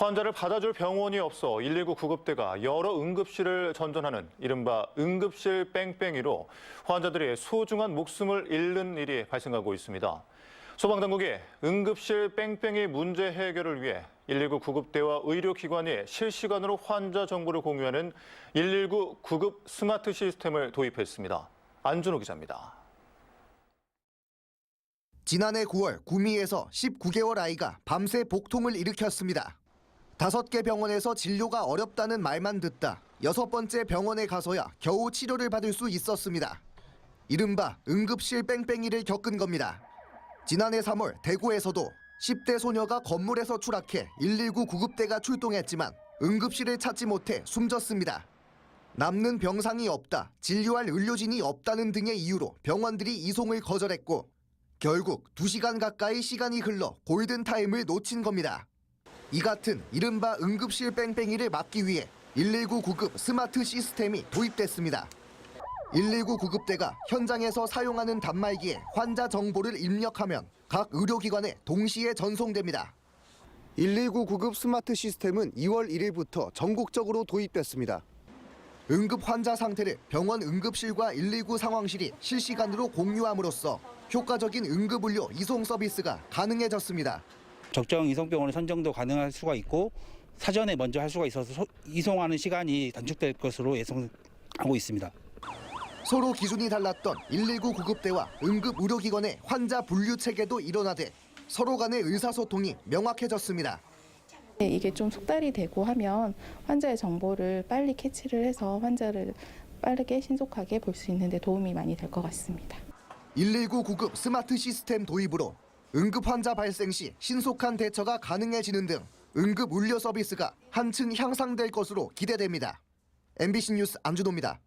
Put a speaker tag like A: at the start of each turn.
A: 환자를 받아줄 병원이 없어 119 구급대가 여러 응급실을 전전하는 이른바 응급실 뺑뺑이로 환자들이 소중한 목숨을 잃는 일이 발생하고 있습니다. 소방당국이 응급실 뺑뺑이 문제 해결을 위해 119 구급대와 의료기관이 실시간으로 환자 정보를 공유하는 119 구급 스마트 시스템을 도입했습니다. 안준호 기자입니다.
B: 지난해 9월 구미에서 19개월 아이가 밤새 복통을 일으켰습니다. 5개 병원에서 진료가 어렵다는 말만 듣다 6번째 병원에 가서야 겨우 치료를 받을 수 있었습니다. 이른바 응급실 뺑뺑이를 겪은 겁니다. 지난해 3월 대구에서도 10대 소녀가 건물에서 추락해 119 구급대가 출동했지만 응급실을 찾지 못해 숨졌습니다. 남는 병상이 없다, 진료할 의료진이 없다는 등의 이유로 병원들이 이송을 거절했고 결국 2시간 가까이 시간이 흘러 골든타임을 놓친 겁니다. 이 같은 이른바 응급실 뺑뺑이를 막기 위해 119 구급 스마트 시스템이 도입됐습니다. 119 구급대가 현장에서 사용하는 단말기에 환자 정보를 입력하면 각 의료기관에 동시에 전송됩니다. 119 구급 스마트 시스템은 2월 1일부터 전국적으로 도입됐습니다. 응급 환자 상태를 병원 응급실과 119 상황실이 실시간으로 공유함으로써 효과적인 응급의료 이송 서비스가 가능해졌습니다.
C: 적정 이송병원의 선정도 가능할 수가 있고 사전에 먼저 할 수가 있어서 이송하는 시간이 단축될 것으로 예상하고 있습니다.
B: 서로 기준이 달랐던 119 구급대와 응급 의료기관의 환자 분류 체계도 일원화돼 서로 간의 의사소통이 명확해졌습니다.
D: 이게 좀 속달이 되고 하면 환자의 정보를 빨리 캐치를 해서 환자를 빠르게 신속하게 볼 수 있는 데 도움이 많이 될 것 같습니다.
B: 119 구급 스마트 시스템 도입으로 응급 환자 발생 시 신속한 대처가 가능해지는 등 응급 의료 서비스가 한층 향상될 것으로 기대됩니다. MBC 뉴스 안준호입니다.